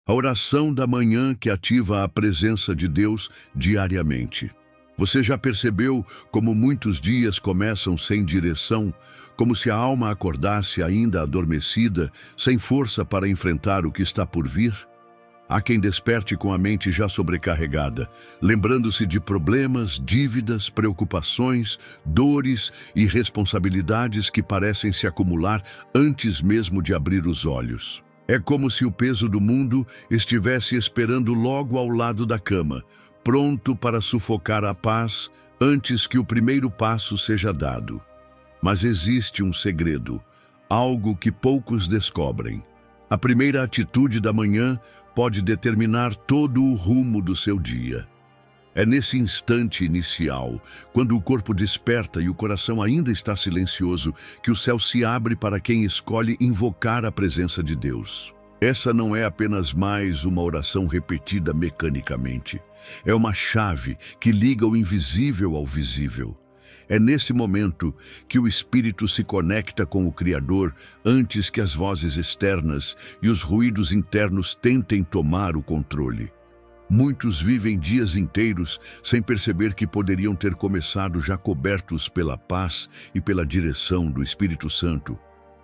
A oração da manhã que ativa a presença de Deus diariamente. Você já percebeu como muitos dias começam sem direção, como se a alma acordasse ainda adormecida, sem força para enfrentar o que está por vir? Há quem desperte com a mente já sobrecarregada, lembrando-se de problemas, dívidas, preocupações, dores e responsabilidades que parecem se acumular antes mesmo de abrir os olhos. É como se o peso do mundo estivesse esperando logo ao lado da cama, pronto para sufocar a paz antes que o primeiro passo seja dado. Mas existe um segredo, algo que poucos descobrem. A primeira atitude da manhã pode determinar todo o rumo do seu dia. É nesse instante inicial, quando o corpo desperta e o coração ainda está silencioso, que o céu se abre para quem escolhe invocar a presença de Deus. Essa não é apenas mais uma oração repetida mecanicamente. É uma chave que liga o invisível ao visível. É nesse momento que o espírito se conecta com o Criador antes que as vozes externas e os ruídos internos tentem tomar o controle. Muitos vivem dias inteiros sem perceber que poderiam ter começado já cobertos pela paz e pela direção do Espírito Santo.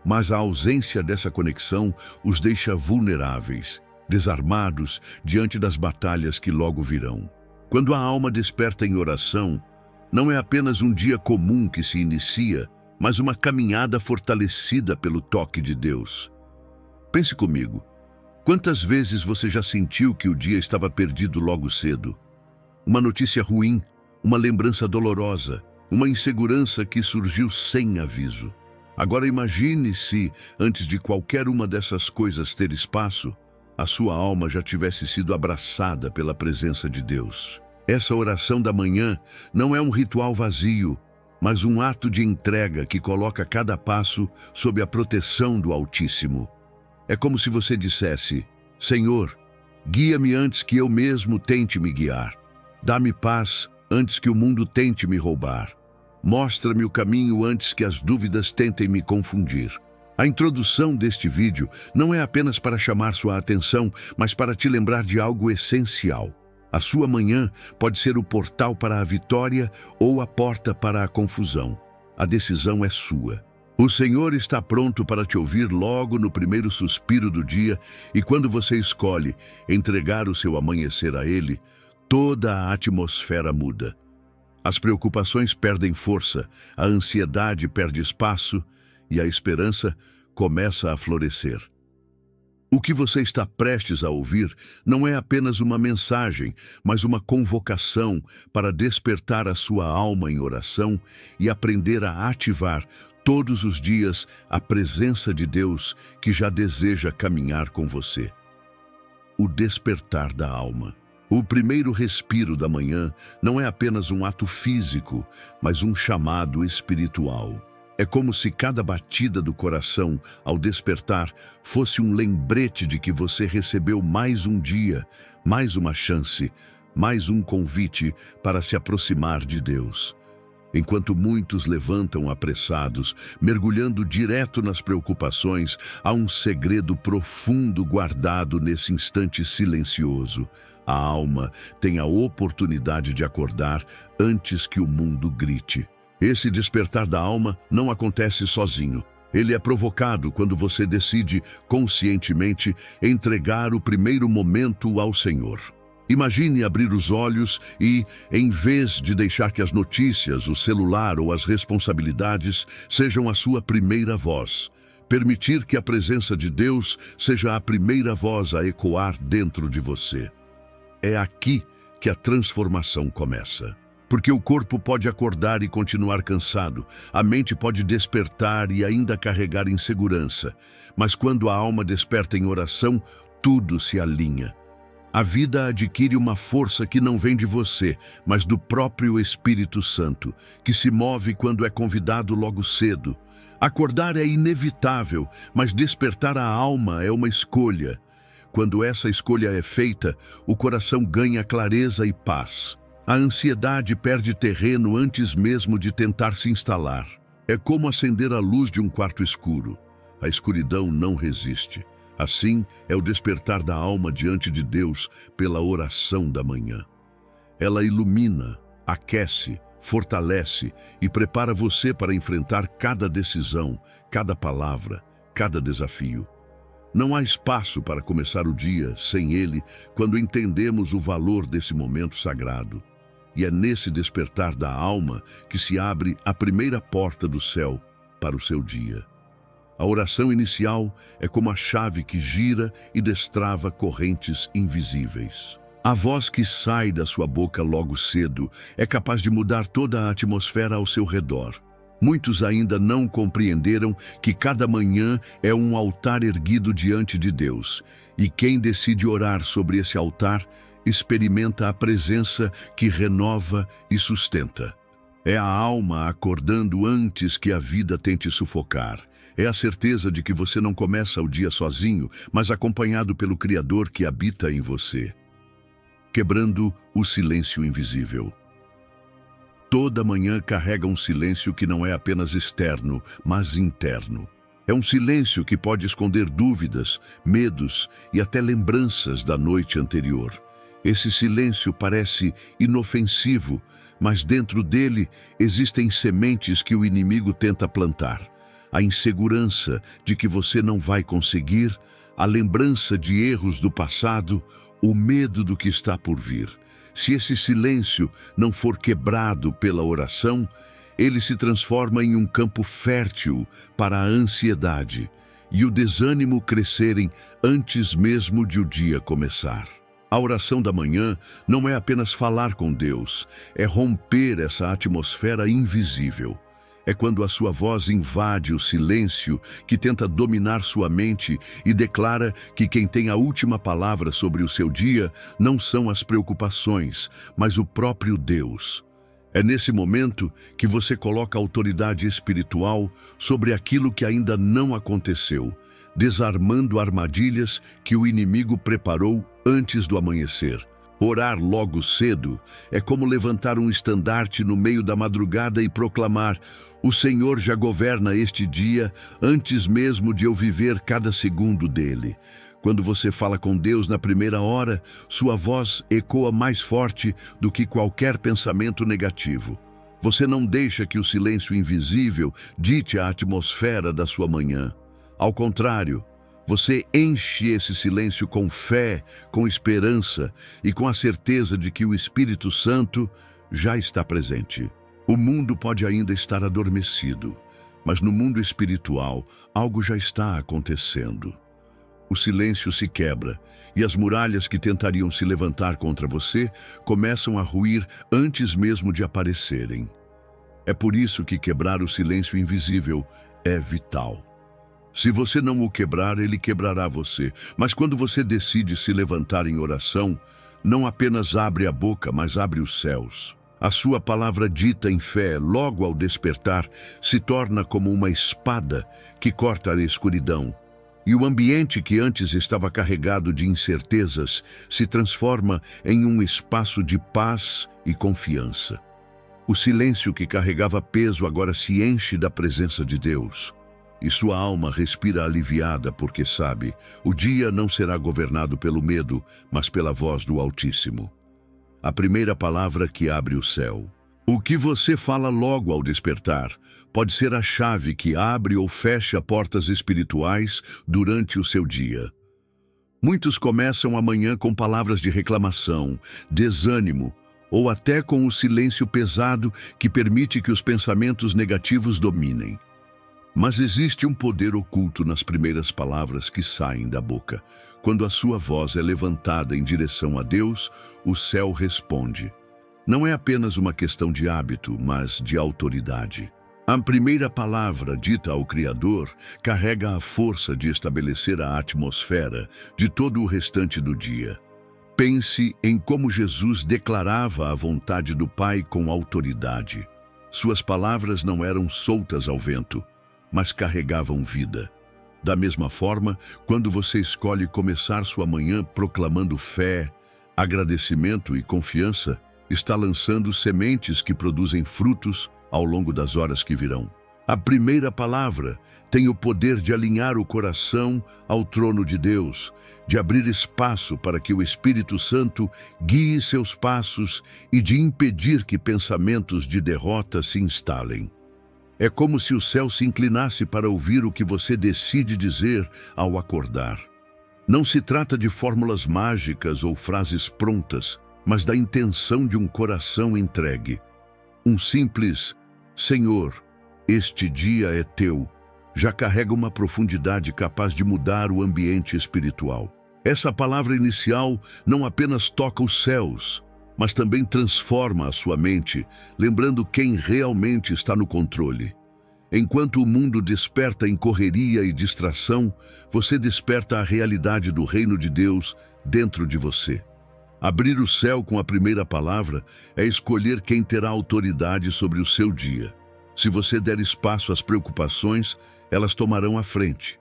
Mas a ausência dessa conexão os deixa vulneráveis, desarmados diante das batalhas que logo virão. Quando a alma desperta em oração, não é apenas um dia comum que se inicia, mas uma caminhada fortalecida pelo toque de Deus. Pense comigo. Quantas vezes você já sentiu que o dia estava perdido logo cedo? Uma notícia ruim, uma lembrança dolorosa, uma insegurança que surgiu sem aviso. Agora imagine se, antes de qualquer uma dessas coisas ter espaço, a sua alma já tivesse sido abraçada pela presença de Deus. Essa oração da manhã não é um ritual vazio, mas um ato de entrega que coloca cada passo sob a proteção do Altíssimo. É como se você dissesse: Senhor, guia-me antes que eu mesmo tente me guiar. Dá-me paz antes que o mundo tente me roubar. Mostra-me o caminho antes que as dúvidas tentem me confundir. A introdução deste vídeo não é apenas para chamar sua atenção, mas para te lembrar de algo essencial. A sua manhã pode ser o portal para a vitória ou a porta para a confusão. A decisão é sua. O Senhor está pronto para te ouvir logo no primeiro suspiro do dia, e quando você escolhe entregar o seu amanhecer a Ele, toda a atmosfera muda. As preocupações perdem força, a ansiedade perde espaço e a esperança começa a florescer. O que você está prestes a ouvir não é apenas uma mensagem, mas uma convocação para despertar a sua alma em oração e aprender a ativar todos os dias a presença de Deus que já deseja caminhar com você. O despertar da alma. O primeiro respiro da manhã não é apenas um ato físico, mas um chamado espiritual. É como se cada batida do coração, ao despertar, fosse um lembrete de que você recebeu mais um dia, mais uma chance, mais um convite para se aproximar de Deus. Enquanto muitos levantam apressados, mergulhando direto nas preocupações, há um segredo profundo guardado nesse instante silencioso. A alma tem a oportunidade de acordar antes que o mundo grite. Esse despertar da alma não acontece sozinho. Ele é provocado quando você decide, conscientemente, entregar o primeiro momento ao Senhor. Imagine abrir os olhos e, em vez de deixar que as notícias, o celular ou as responsabilidades sejam a sua primeira voz, permitir que a presença de Deus seja a primeira voz a ecoar dentro de você. É aqui que a transformação começa. Porque o corpo pode acordar e continuar cansado, a mente pode despertar e ainda carregar insegurança, mas quando a alma desperta em oração, tudo se alinha. A vida adquire uma força que não vem de você, mas do próprio Espírito Santo, que se move quando é convidado logo cedo. Acordar é inevitável, mas despertar a alma é uma escolha. Quando essa escolha é feita, o coração ganha clareza e paz. A ansiedade perde terreno antes mesmo de tentar se instalar. É como acender a luz de um quarto escuro. A escuridão não resiste. Assim é o despertar da alma diante de Deus pela oração da manhã. Ela ilumina, aquece, fortalece e prepara você para enfrentar cada decisão, cada palavra, cada desafio. Não há espaço para começar o dia sem ele quando entendemos o valor desse momento sagrado. E é nesse despertar da alma que se abre a primeira porta do céu para o seu dia. A oração inicial é como a chave que gira e destrava correntes invisíveis. A voz que sai da sua boca logo cedo é capaz de mudar toda a atmosfera ao seu redor. Muitos ainda não compreenderam que cada manhã é um altar erguido diante de Deus, e quem decide orar sobre esse altar experimenta a presença que renova e sustenta. É a alma acordando antes que a vida tente sufocar. É a certeza de que você não começa o dia sozinho, mas acompanhado pelo Criador que habita em você. Quebrando o silêncio invisível. Toda manhã carrega um silêncio que não é apenas externo, mas interno. É um silêncio que pode esconder dúvidas, medos e até lembranças da noite anterior. Esse silêncio parece inofensivo, mas dentro dele existem sementes que o inimigo tenta plantar. A insegurança de que você não vai conseguir, a lembrança de erros do passado, o medo do que está por vir. Se esse silêncio não for quebrado pela oração, ele se transforma em um campo fértil para a ansiedade e o desânimo crescerem antes mesmo de o dia começar. A oração da manhã não é apenas falar com Deus, é romper essa atmosfera invisível. É quando a sua voz invade o silêncio que tenta dominar sua mente e declara que quem tem a última palavra sobre o seu dia não são as preocupações, mas o próprio Deus. É nesse momento que você coloca a autoridade espiritual sobre aquilo que ainda não aconteceu, desarmando armadilhas que o inimigo preparou antes do amanhecer. Orar logo cedo é como levantar um estandarte no meio da madrugada e proclamar: "O Senhor já governa este dia antes mesmo de eu viver cada segundo dele." Quando você fala com Deus na primeira hora, sua voz ecoa mais forte do que qualquer pensamento negativo. Você não deixa que o silêncio invisível dite a atmosfera da sua manhã. Ao contrário, você enche esse silêncio com fé, com esperança e com a certeza de que o Espírito Santo já está presente. O mundo pode ainda estar adormecido, mas no mundo espiritual algo já está acontecendo. O silêncio se quebra e as muralhas que tentariam se levantar contra você começam a ruir antes mesmo de aparecerem. É por isso que quebrar o silêncio invisível é vital. Se você não o quebrar, ele quebrará você. Mas quando você decide se levantar em oração, não apenas abre a boca, mas abre os céus. A sua palavra dita em fé, logo ao despertar, se torna como uma espada que corta a escuridão. E o ambiente que antes estava carregado de incertezas se transforma em um espaço de paz e confiança. O silêncio que carregava peso agora se enche da presença de Deus. E sua alma respira aliviada porque sabe, o dia não será governado pelo medo, mas pela voz do Altíssimo. A primeira palavra que abre o céu. O que você fala logo ao despertar pode ser a chave que abre ou fecha portas espirituais durante o seu dia. Muitos começam a manhã com palavras de reclamação, desânimo, ou até com o silêncio pesado que permite que os pensamentos negativos dominem. Mas existe um poder oculto nas primeiras palavras que saem da boca. Quando a sua voz é levantada em direção a Deus, o céu responde. Não é apenas uma questão de hábito, mas de autoridade. A primeira palavra dita ao Criador carrega a força de estabelecer a atmosfera de todo o restante do dia. Pense em como Jesus declarava a vontade do Pai com autoridade. Suas palavras não eram soltas ao vento, mas carregavam vida. Da mesma forma, quando você escolhe começar sua manhã proclamando fé, agradecimento e confiança, está lançando sementes que produzem frutos ao longo das horas que virão. A primeira palavra tem o poder de alinhar o coração ao trono de Deus, de abrir espaço para que o Espírito Santo guie seus passos e de impedir que pensamentos de derrota se instalem. É como se o céu se inclinasse para ouvir o que você decide dizer ao acordar. Não se trata de fórmulas mágicas ou frases prontas, mas da intenção de um coração entregue. Um simples "Senhor, este dia é teu", já carrega uma profundidade capaz de mudar o ambiente espiritual. Essa palavra inicial não apenas toca os céus, mas também transforma a sua mente, lembrando quem realmente está no controle. Enquanto o mundo desperta em correria e distração, você desperta a realidade do reino de Deus dentro de você. Abrir o céu com a primeira palavra é escolher quem terá autoridade sobre o seu dia. Se você der espaço às preocupações, elas tomarão a frente.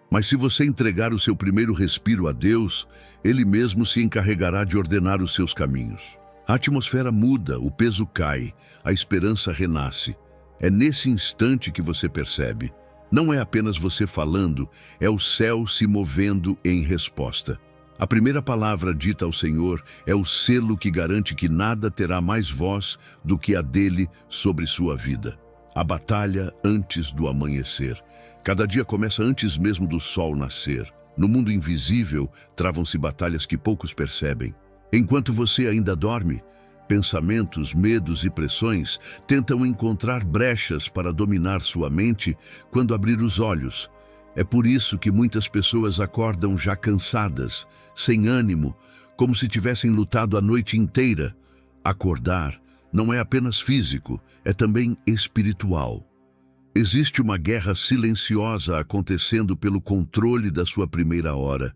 Mas se você entregar o seu primeiro respiro a Deus, Ele mesmo se encarregará de ordenar os seus caminhos. A atmosfera muda, o peso cai, a esperança renasce. É nesse instante que você percebe. Não é apenas você falando, é o céu se movendo em resposta. A primeira palavra dita ao Senhor é o selo que garante que nada terá mais voz do que a dele sobre sua vida. A batalha antes do amanhecer. Cada dia começa antes mesmo do sol nascer. No mundo invisível, travam-se batalhas que poucos percebem. Enquanto você ainda dorme, pensamentos, medos e pressões tentam encontrar brechas para dominar sua mente quando abrir os olhos. É por isso que muitas pessoas acordam já cansadas, sem ânimo, como se tivessem lutado a noite inteira. Acordar não é apenas físico, é também espiritual. Existe uma guerra silenciosa acontecendo pelo controle da sua primeira hora,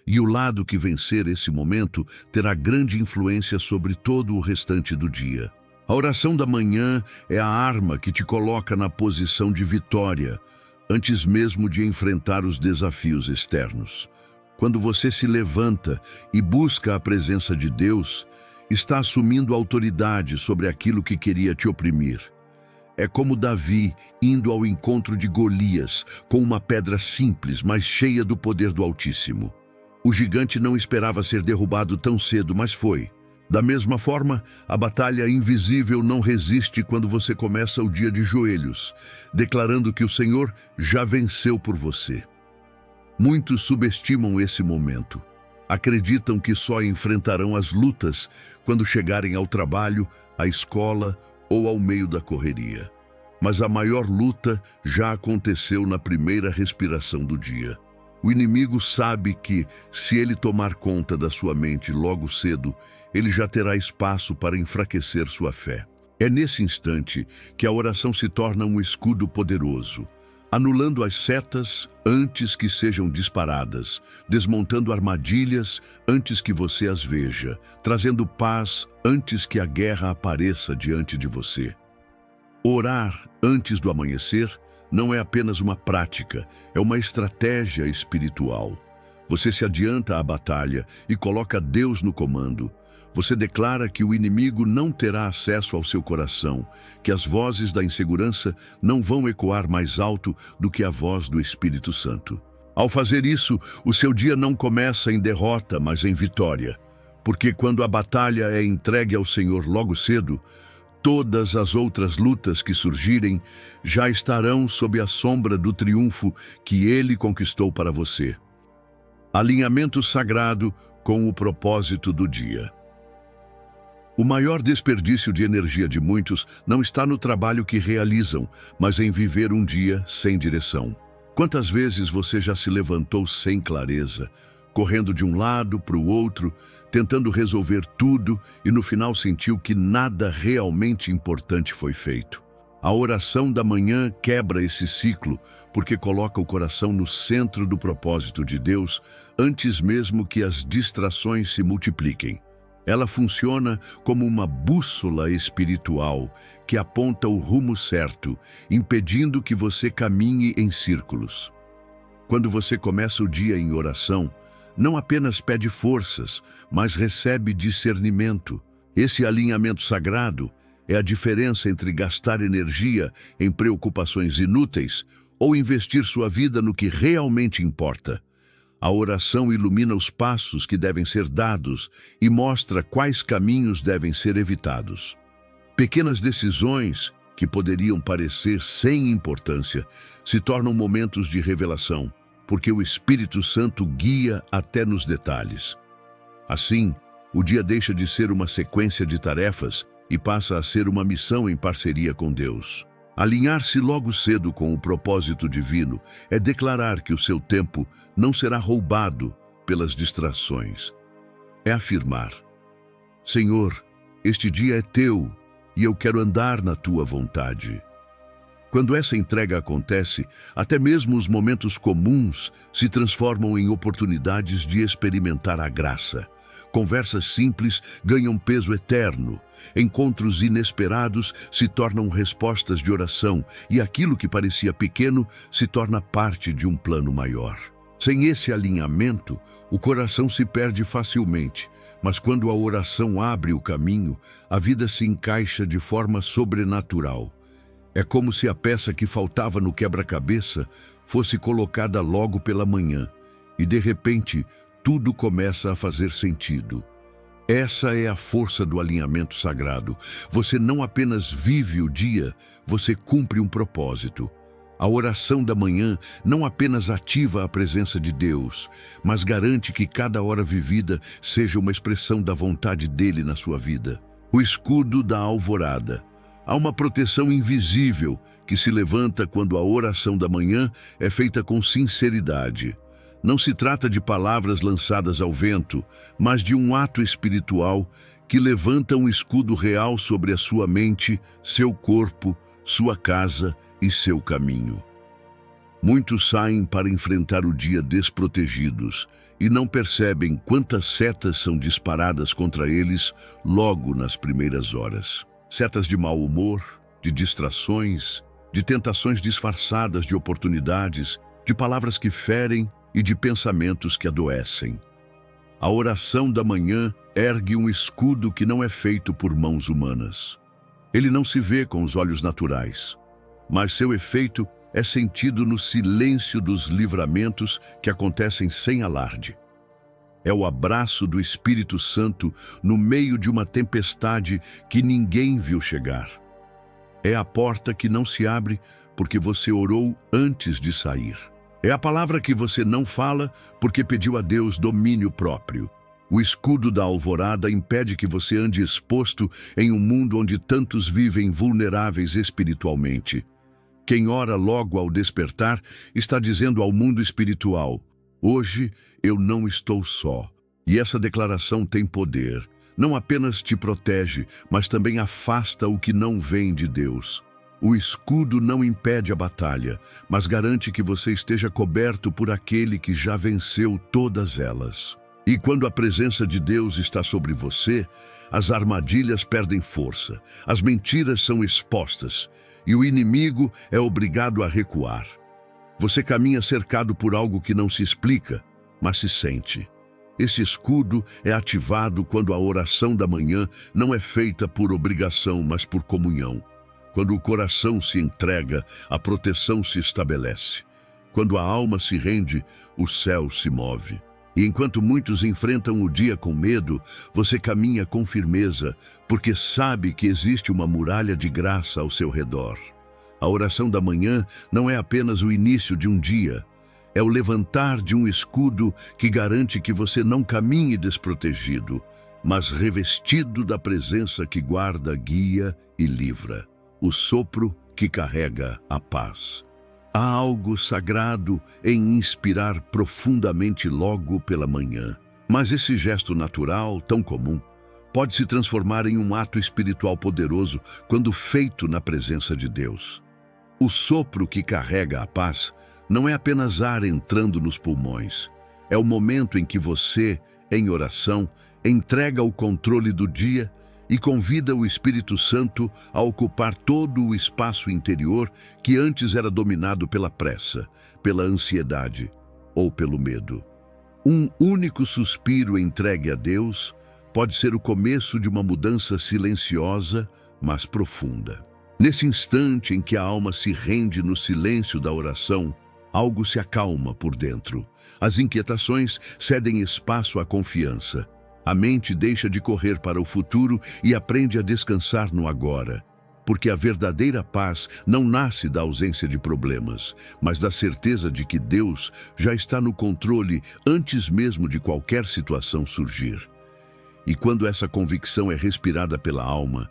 e o lado que vencer esse momento terá grande influência sobre todo o restante do dia. A oração da manhã é a arma que te coloca na posição de vitória, antes mesmo de enfrentar os desafios externos. Quando você se levanta e busca a presença de Deus, está assumindo autoridade sobre aquilo que queria te oprimir. É como Davi indo ao encontro de Golias, com uma pedra simples, mas cheia do poder do Altíssimo. O gigante não esperava ser derrubado tão cedo, mas foi. Da mesma forma, a batalha invisível não resiste quando você começa o dia de joelhos, declarando que o Senhor já venceu por você. Muitos subestimam esse momento. Acreditam que só enfrentarão as lutas quando chegarem ao trabalho, à escola ou ao meio da correria. Mas a maior luta já aconteceu na primeira respiração do dia. O inimigo sabe que, se ele tomar conta da sua mente logo cedo, ele já terá espaço para enfraquecer sua fé. É nesse instante que a oração se torna um escudo poderoso, anulando as setas antes que sejam disparadas, desmontando armadilhas antes que você as veja, trazendo paz antes que a guerra apareça diante de você. Orar antes do amanhecer não é apenas uma prática, é uma estratégia espiritual. Você se adianta à batalha e coloca Deus no comando. Você declara que o inimigo não terá acesso ao seu coração, que as vozes da insegurança não vão ecoar mais alto do que a voz do Espírito Santo. Ao fazer isso, o seu dia não começa em derrota, mas em vitória. Porque quando a batalha é entregue ao Senhor logo cedo, todas as outras lutas que surgirem já estarão sob a sombra do triunfo que Ele conquistou para você. Alinhamento sagrado com o propósito do dia. O maior desperdício de energia de muitos não está no trabalho que realizam, mas em viver um dia sem direção. Quantas vezes você já se levantou sem clareza, correndo de um lado para o outro, tentando resolver tudo e no final sentiu que nada realmente importante foi feito? A oração da manhã quebra esse ciclo, porque coloca o coração no centro do propósito de Deus, antes mesmo que as distrações se multipliquem. Ela funciona como uma bússola espiritual que aponta o rumo certo, impedindo que você caminhe em círculos. Quando você começa o dia em oração, não apenas pede forças, mas recebe discernimento. Esse alinhamento sagrado É a diferença entre gastar energia em preocupações inúteis ou investir sua vida no que realmente importa. A oração ilumina os passos que devem ser dados e mostra quais caminhos devem ser evitados. Pequenas decisões, que poderiam parecer sem importância, se tornam momentos de revelação, porque o Espírito Santo guia até nos detalhes. Assim, o dia deixa de ser uma sequência de tarefas e passa a ser uma missão em parceria com Deus. Alinhar-se logo cedo com o propósito divino é declarar que o seu tempo não será roubado pelas distrações. É afirmar: Senhor, este dia é teu e eu quero andar na tua vontade. Quando essa entrega acontece, até mesmo os momentos comuns se transformam em oportunidades de experimentar a graça. Conversas simples ganham peso eterno, encontros inesperados se tornam respostas de oração e aquilo que parecia pequeno se torna parte de um plano maior. Sem esse alinhamento, o coração se perde facilmente, mas quando a oração abre o caminho, a vida se encaixa de forma sobrenatural. É como se a peça que faltava no quebra-cabeça fosse colocada logo pela manhã e, de repente, tudo começa a fazer sentido. Essa é a força do alinhamento sagrado. Você não apenas vive o dia, você cumpre um propósito. A oração da manhã não apenas ativa a presença de Deus, mas garante que cada hora vivida seja uma expressão da vontade dele na sua vida. O escudo da alvorada. Há uma proteção invisível que se levanta quando a oração da manhã é feita com sinceridade. Não se trata de palavras lançadas ao vento, mas de um ato espiritual que levanta um escudo real sobre a sua mente, seu corpo, sua casa e seu caminho. Muitos saem para enfrentar o dia desprotegidos e não percebem quantas setas são disparadas contra eles logo nas primeiras horas. Setas de mau humor, de distrações, de tentações disfarçadas de oportunidades, de palavras que ferem e de pensamentos que adoecem. A oração da manhã ergue um escudo que não é feito por mãos humanas. Ele não se vê com os olhos naturais, mas seu efeito é sentido no silêncio dos livramentos que acontecem sem alarde. É o abraço do Espírito Santo no meio de uma tempestade que ninguém viu chegar. É a porta que não se abre porque você orou antes de sair. É a palavra que você não fala porque pediu a Deus domínio próprio. O escudo da alvorada impede que você ande exposto em um mundo onde tantos vivem vulneráveis espiritualmente. Quem ora logo ao despertar está dizendo ao mundo espiritual: hoje eu não estou só. E essa declaração tem poder. Não apenas te protege, mas também afasta o que não vem de Deus. O escudo não impede a batalha, mas garante que você esteja coberto por aquele que já venceu todas elas. E quando a presença de Deus está sobre você, as armadilhas perdem força, as mentiras são expostas e o inimigo é obrigado a recuar. Você caminha cercado por algo que não se explica, mas se sente. Esse escudo é ativado quando a oração da manhã não é feita por obrigação, mas por comunhão. Quando o coração se entrega, a proteção se estabelece. Quando a alma se rende, o céu se move. E enquanto muitos enfrentam o dia com medo, você caminha com firmeza, porque sabe que existe uma muralha de graça ao seu redor. A oração da manhã não é apenas o início de um dia, é o levantar de um escudo que garante que você não caminhe desprotegido, mas revestido da presença que guarda, guia e livra. O sopro que carrega a paz. Há algo sagrado em inspirar profundamente logo pela manhã. Mas esse gesto natural, tão comum, pode se transformar em um ato espiritual poderoso quando feito na presença de Deus. O sopro que carrega a paz não é apenas ar entrando nos pulmões. É o momento em que você, em oração, entrega o controle do dia e convida o Espírito Santo a ocupar todo o espaço interior que antes era dominado pela pressa, pela ansiedade ou pelo medo. Um único suspiro entregue a Deus pode ser o começo de uma mudança silenciosa, mas profunda. Nesse instante em que a alma se rende no silêncio da oração, algo se acalma por dentro. As inquietações cedem espaço à confiança. A mente deixa de correr para o futuro e aprende a descansar no agora. Porque a verdadeira paz não nasce da ausência de problemas, mas da certeza de que Deus já está no controle antes mesmo de qualquer situação surgir. E quando essa convicção é respirada pela alma,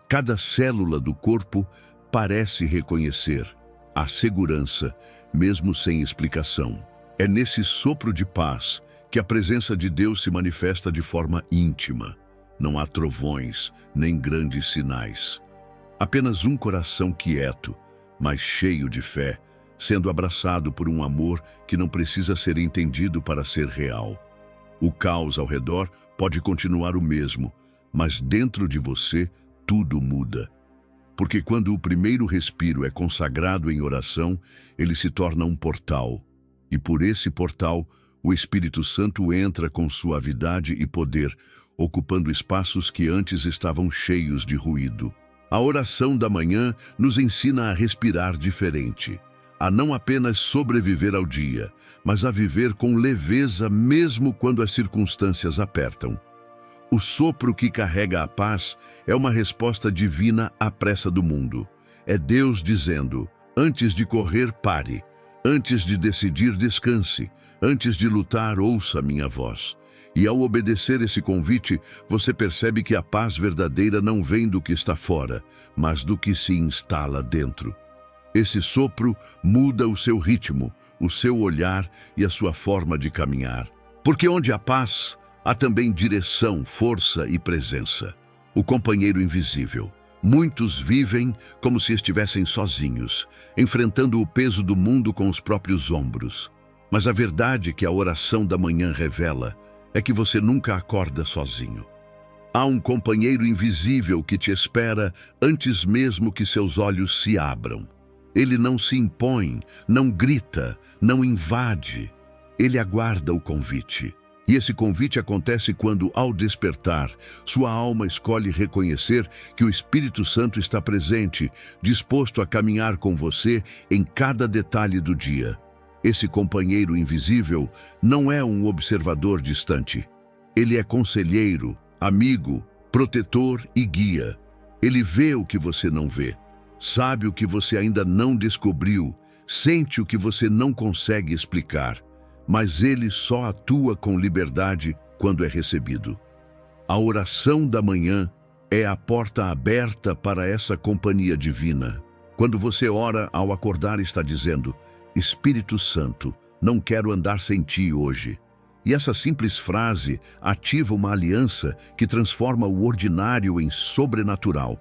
cada célula do corpo parece reconhecer a segurança, mesmo sem explicação. É nesse sopro de paz que a presença de Deus se manifesta de forma íntima. Não há trovões, nem grandes sinais. Apenas um coração quieto, mas cheio de fé, sendo abraçado por um amor que não precisa ser entendido para ser real. O caos ao redor pode continuar o mesmo, mas dentro de você tudo muda. Porque quando o primeiro respiro é consagrado em oração, ele se torna um portal. E por esse portal, o Espírito Santo entra com suavidade e poder, ocupando espaços que antes estavam cheios de ruído. A oração da manhã nos ensina a respirar diferente, a não apenas sobreviver ao dia, mas a viver com leveza mesmo quando as circunstâncias apertam. O sopro que carrega a paz é uma resposta divina à pressa do mundo. É Deus dizendo: antes de correr, pare. Antes de decidir, descanse. Antes de lutar, ouça minha voz. E ao obedecer esse convite, você percebe que a paz verdadeira não vem do que está fora, mas do que se instala dentro. Esse sopro muda o seu ritmo, o seu olhar e a sua forma de caminhar. Porque onde há paz, há também direção, força e presença. O companheiro invisível. Muitos vivem como se estivessem sozinhos, enfrentando o peso do mundo com os próprios ombros. Mas a verdade que a oração da manhã revela é que você nunca acorda sozinho. Há um companheiro invisível que te espera antes mesmo que seus olhos se abram. Ele não se impõe, não grita, não invade. Ele aguarda o convite. E esse convite acontece quando, ao despertar, sua alma escolhe reconhecer que o Espírito Santo está presente, disposto a caminhar com você em cada detalhe do dia. Esse companheiro invisível não é um observador distante. Ele é conselheiro, amigo, protetor e guia. Ele vê o que você não vê, sabe o que você ainda não descobriu, sente o que você não consegue explicar. Mas ele só atua com liberdade quando é recebido. A oração da manhã é a porta aberta para essa companhia divina. Quando você ora ao acordar, está dizendo: Espírito Santo, não quero andar sem ti hoje. E essa simples frase ativa uma aliança que transforma o ordinário em sobrenatural.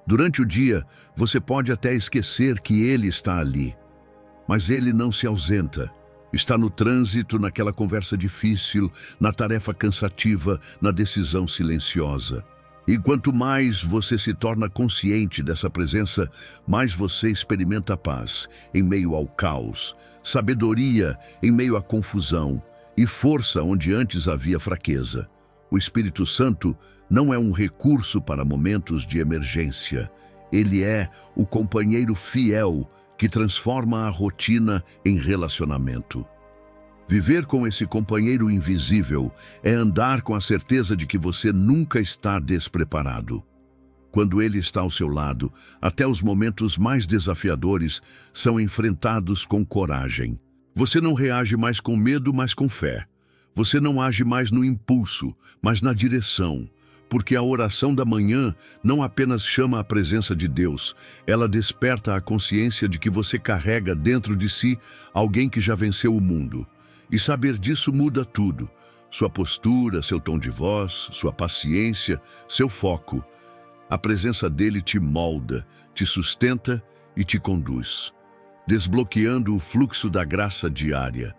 Durante o dia, você pode até esquecer que ele está ali, mas ele não se ausenta. Está no trânsito, naquela conversa difícil, na tarefa cansativa, na decisão silenciosa. E quanto mais você se torna consciente dessa presença, mais você experimenta paz em meio ao caos, sabedoria em meio à confusão e força onde antes havia fraqueza. O Espírito Santo não é um recurso para momentos de emergência. Ele é o companheiro fiel que transforma a rotina em relacionamento. Viver com esse companheiro invisível é andar com a certeza de que você nunca está despreparado. Quando ele está ao seu lado, até os momentos mais desafiadores são enfrentados com coragem. Você não reage mais com medo, mas com fé. Você não age mais no impulso, mas na direção. Porque a oração da manhã não apenas chama a presença de Deus, ela desperta a consciência de que você carrega dentro de si alguém que já venceu o mundo. E saber disso muda tudo. Sua postura, seu tom de voz, sua paciência, seu foco. A presença dele te molda, te sustenta e te conduz, desbloqueando o fluxo da graça diária.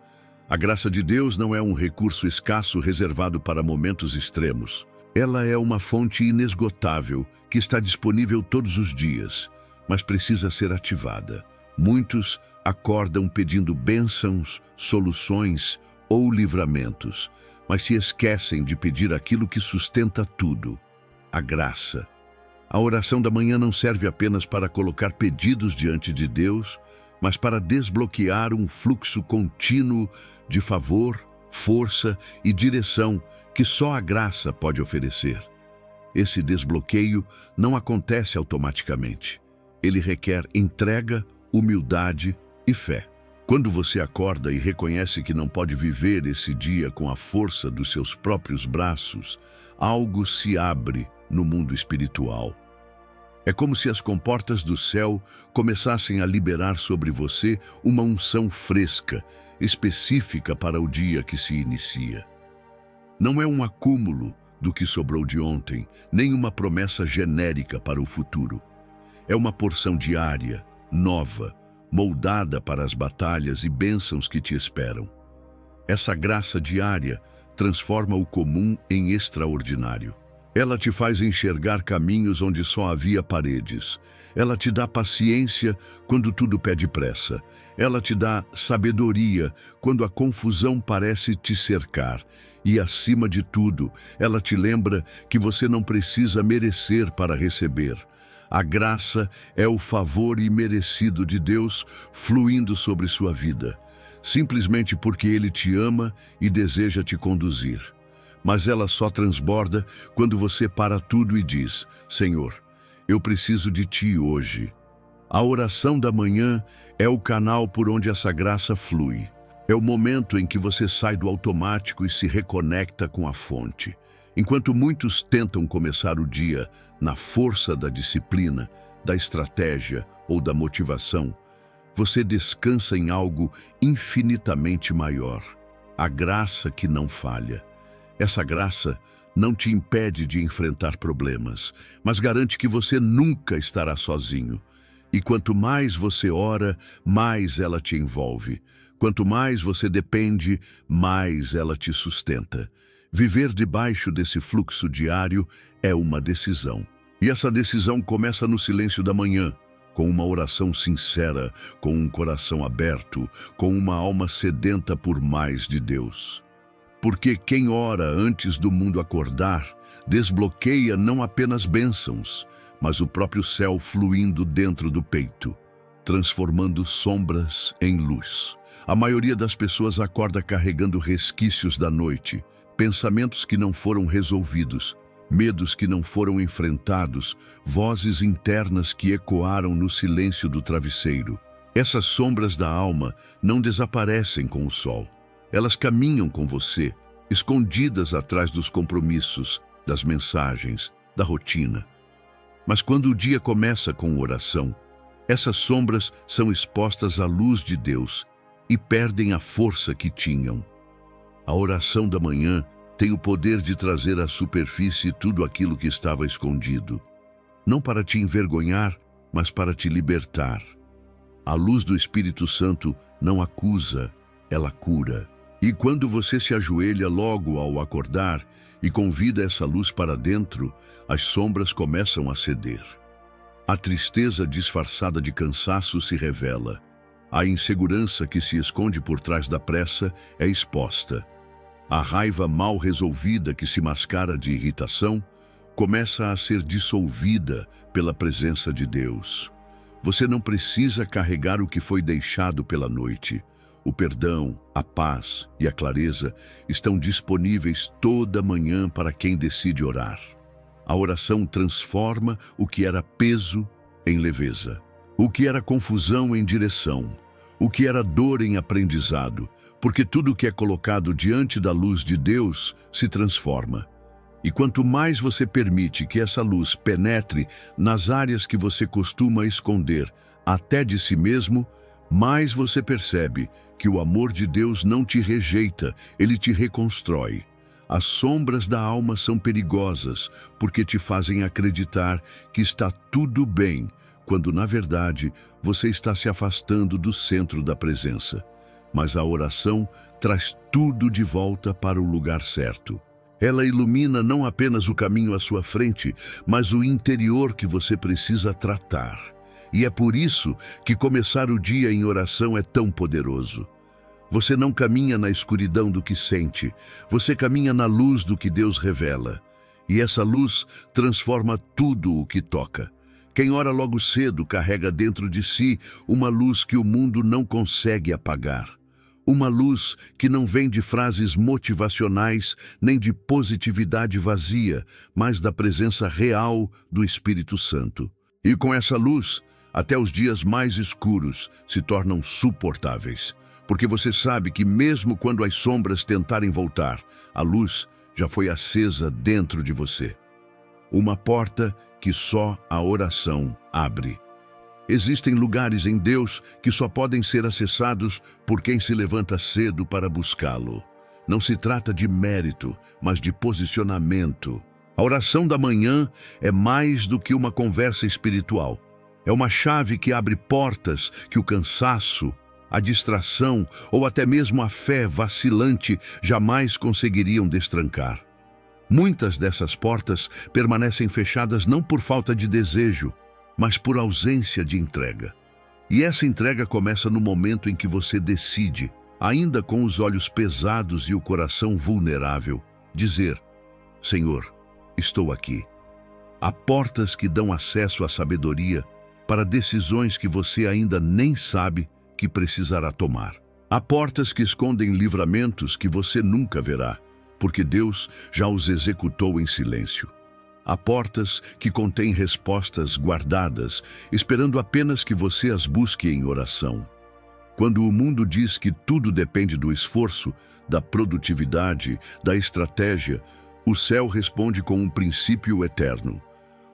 A graça de Deus não é um recurso escasso reservado para momentos extremos. Ela é uma fonte inesgotável que está disponível todos os dias, mas precisa ser ativada. Muitos acordam pedindo bênçãos, soluções ou livramentos, mas se esquecem de pedir aquilo que sustenta tudo, a graça. A oração da manhã não serve apenas para colocar pedidos diante de Deus, mas para desbloquear um fluxo contínuo de favor, força e direção que só a graça pode oferecer. Esse desbloqueio não acontece automaticamente. Ele requer entrega, humildade e fé. Quando você acorda e reconhece que não pode viver esse dia com a força dos seus próprios braços, algo se abre no mundo espiritual. É como se as comportas do céu começassem a liberar sobre você uma unção fresca, específica para o dia que se inicia. Não é um acúmulo do que sobrou de ontem, nem uma promessa genérica para o futuro. É uma porção diária, nova, moldada para as batalhas e bênçãos que te esperam. Essa graça diária transforma o comum em extraordinário. Ela te faz enxergar caminhos onde só havia paredes. Ela te dá paciência quando tudo pede pressa. Ela te dá sabedoria quando a confusão parece te cercar. E, acima de tudo, ela te lembra que você não precisa merecer para receber. A graça é o favor imerecido de Deus fluindo sobre sua vida, simplesmente porque Ele te ama e deseja te conduzir. Mas ela só transborda quando você para tudo e diz: Senhor, eu preciso de Ti hoje. A oração da manhã é o canal por onde essa graça flui. É o momento em que você sai do automático e se reconecta com a fonte. Enquanto muitos tentam começar o dia na força da disciplina, da estratégia ou da motivação, você descansa em algo infinitamente maior, a graça que não falha. Essa graça não te impede de enfrentar problemas, mas garante que você nunca estará sozinho. E quanto mais você ora, mais ela te envolve. Quanto mais você depende, mais ela te sustenta. Viver debaixo desse fluxo diário é uma decisão. E essa decisão começa no silêncio da manhã, com uma oração sincera, com um coração aberto, com uma alma sedenta por mais de Deus. Porque quem ora antes do mundo acordar, desbloqueia não apenas bênçãos, mas o próprio céu fluindo dentro do peito, transformando sombras em luz. A maioria das pessoas acorda carregando resquícios da noite, pensamentos que não foram resolvidos, medos que não foram enfrentados, vozes internas que ecoaram no silêncio do travesseiro. Essas sombras da alma não desaparecem com o sol. Elas caminham com você, escondidas atrás dos compromissos, das mensagens, da rotina. Mas quando o dia começa com oração, essas sombras são expostas à luz de Deus e perdem a força que tinham. A oração da manhã tem o poder de trazer à superfície tudo aquilo que estava escondido, não para te envergonhar, mas para te libertar. A luz do Espírito Santo não acusa, ela cura. E quando você se ajoelha logo ao acordar e convida essa luz para dentro, as sombras começam a ceder. A tristeza disfarçada de cansaço se revela. A insegurança que se esconde por trás da pressa é exposta. A raiva mal resolvida que se mascara de irritação começa a ser dissolvida pela presença de Deus. Você não precisa carregar o que foi deixado pela noite. O perdão, a paz e a clareza estão disponíveis toda manhã para quem decide orar. A oração transforma o que era peso em leveza, o que era confusão em direção, o que era dor em aprendizado, porque tudo que é colocado diante da luz de Deus se transforma. E quanto mais você permite que essa luz penetre nas áreas que você costuma esconder, até de si mesmo, mais você percebe que o amor de Deus não te rejeita, ele te reconstrói. As sombras da alma são perigosas, porque te fazem acreditar que está tudo bem, quando, na verdade, você está se afastando do centro da presença. Mas a oração traz tudo de volta para o lugar certo. Ela ilumina não apenas o caminho à sua frente, mas o interior que você precisa tratar. E é por isso que começar o dia em oração é tão poderoso. Você não caminha na escuridão do que sente, você caminha na luz do que Deus revela. E essa luz transforma tudo o que toca. Quem ora logo cedo carrega dentro de si uma luz que o mundo não consegue apagar. Uma luz que não vem de frases motivacionais nem de positividade vazia, mas da presença real do Espírito Santo. E com essa luz, até os dias mais escuros se tornam suportáveis. Porque você sabe que mesmo quando as sombras tentarem voltar, a luz já foi acesa dentro de você. Uma porta que só a oração abre. Existem lugares em Deus que só podem ser acessados por quem se levanta cedo para buscá-lo. Não se trata de mérito, mas de posicionamento. A oração da manhã é mais do que uma conversa espiritual. É uma chave que abre portas que o cansaço, a distração ou até mesmo a fé vacilante jamais conseguiriam destrancar. Muitas dessas portas permanecem fechadas não por falta de desejo, mas por ausência de entrega. E essa entrega começa no momento em que você decide, ainda com os olhos pesados e o coração vulnerável, dizer: Senhor, estou aqui. Há portas que dão acesso à sabedoria para decisões que você ainda nem sabe que precisará tomar. Há portas que escondem livramentos que você nunca verá, porque Deus já os executou em silêncio. Há portas que contêm respostas guardadas, esperando apenas que você as busque em oração. Quando o mundo diz que tudo depende do esforço, da produtividade, da estratégia, o céu responde com um princípio eterno.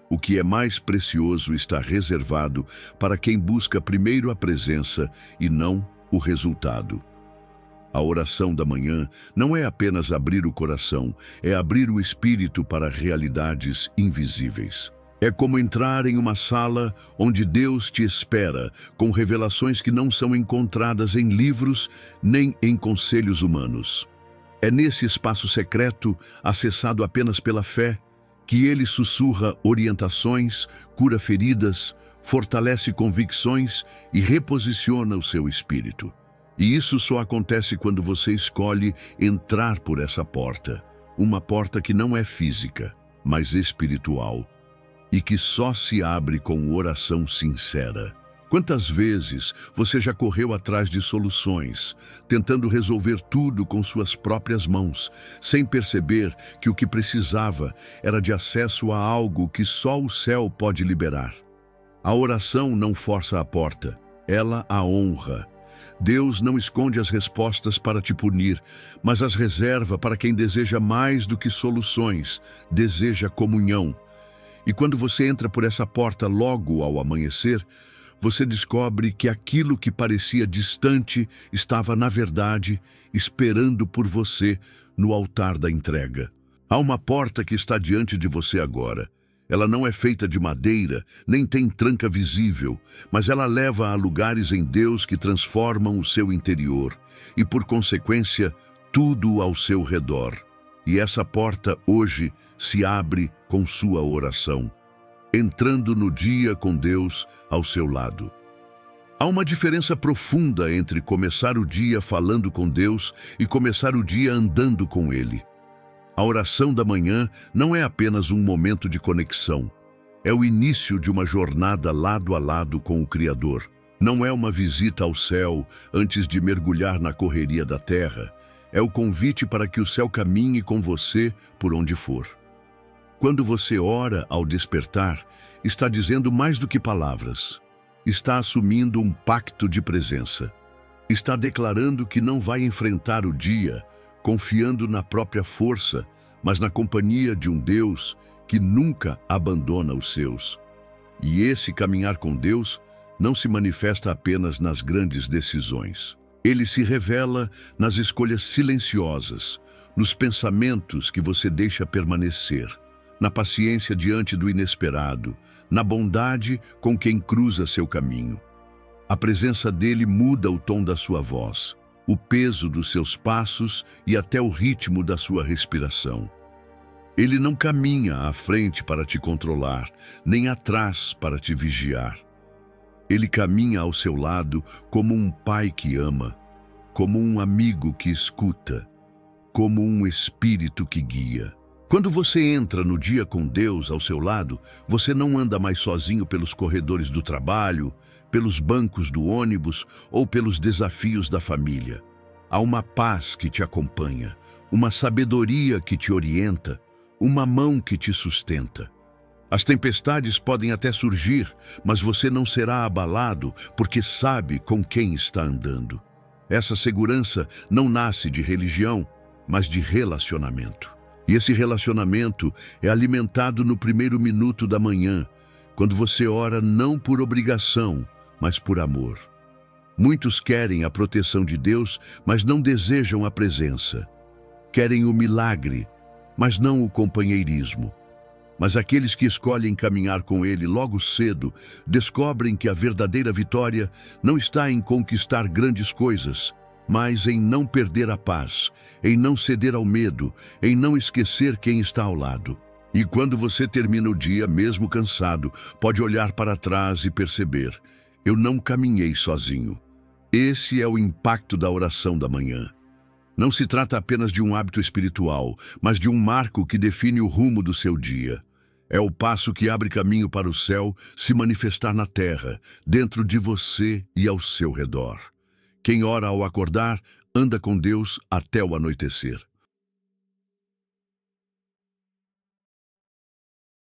O que é mais precioso está reservado para quem busca primeiro a presença e não o resultado. A oração da manhã não é apenas abrir o coração, é abrir o espírito para realidades invisíveis. É como entrar em uma sala onde Deus te espera, com revelações que não são encontradas em livros nem em conselhos humanos. É nesse espaço secreto, acessado apenas pela fé, que Ele sussurra orientações, cura feridas, fortalece convicções e reposiciona o seu espírito. E isso só acontece quando você escolhe entrar por essa porta. Uma porta que não é física, mas espiritual. E que só se abre com oração sincera. Quantas vezes você já correu atrás de soluções, tentando resolver tudo com suas próprias mãos, sem perceber que o que precisava era de acesso a algo que só o céu pode liberar? A oração não força a porta, ela a honra. Deus não esconde as respostas para te punir, mas as reserva para quem deseja mais do que soluções, deseja comunhão. E quando você entra por essa porta logo ao amanhecer, você descobre que aquilo que parecia distante estava, na verdade, esperando por você no altar da entrega. Há uma porta que está diante de você agora. Ela não é feita de madeira, nem tem tranca visível, mas ela leva a lugares em Deus que transformam o seu interior e, por consequência, tudo ao seu redor. E essa porta, hoje, se abre com sua oração, entrando no dia com Deus ao seu lado. Há uma diferença profunda entre começar o dia falando com Deus e começar o dia andando com Ele. A oração da manhã não é apenas um momento de conexão. É o início de uma jornada lado a lado com o Criador. Não é uma visita ao céu antes de mergulhar na correria da terra. É o convite para que o céu caminhe com você por onde for. Quando você ora ao despertar, está dizendo mais do que palavras. Está assumindo um pacto de presença. Está declarando que não vai enfrentar o dia confiando na própria força, mas na companhia de um Deus que nunca abandona os seus. E esse caminhar com Deus não se manifesta apenas nas grandes decisões. Ele se revela nas escolhas silenciosas, nos pensamentos que você deixa permanecer, na paciência diante do inesperado, na bondade com quem cruza seu caminho. A presença dele muda o tom da sua voz, o peso dos seus passos e até o ritmo da sua respiração. Ele não caminha à frente para te controlar, nem atrás para te vigiar. Ele caminha ao seu lado como um pai que ama, como um amigo que escuta, como um espírito que guia. Quando você entra no dia com Deus ao seu lado, você não anda mais sozinho pelos corredores do trabalho, pelos bancos do ônibus ou pelos desafios da família. Há uma paz que te acompanha, uma sabedoria que te orienta, uma mão que te sustenta. As tempestades podem até surgir, mas você não será abalado porque sabe com quem está andando. Essa segurança não nasce de religião, mas de relacionamento. E esse relacionamento é alimentado no primeiro minuto da manhã, quando você ora não por obrigação, mas por amor. Muitos querem a proteção de Deus, mas não desejam a presença. Querem o milagre, mas não o companheirismo. Mas aqueles que escolhem caminhar com Ele logo cedo descobrem que a verdadeira vitória não está em conquistar grandes coisas, mas em não perder a paz, em não ceder ao medo, em não esquecer quem está ao lado. E quando você termina o dia, mesmo cansado, pode olhar para trás e perceber: eu não caminhei sozinho. Esse é o impacto da oração da manhã. Não se trata apenas de um hábito espiritual, mas de um marco que define o rumo do seu dia. É o passo que abre caminho para o céu se manifestar na terra, dentro de você e ao seu redor. Quem ora ao acordar, anda com Deus até o anoitecer.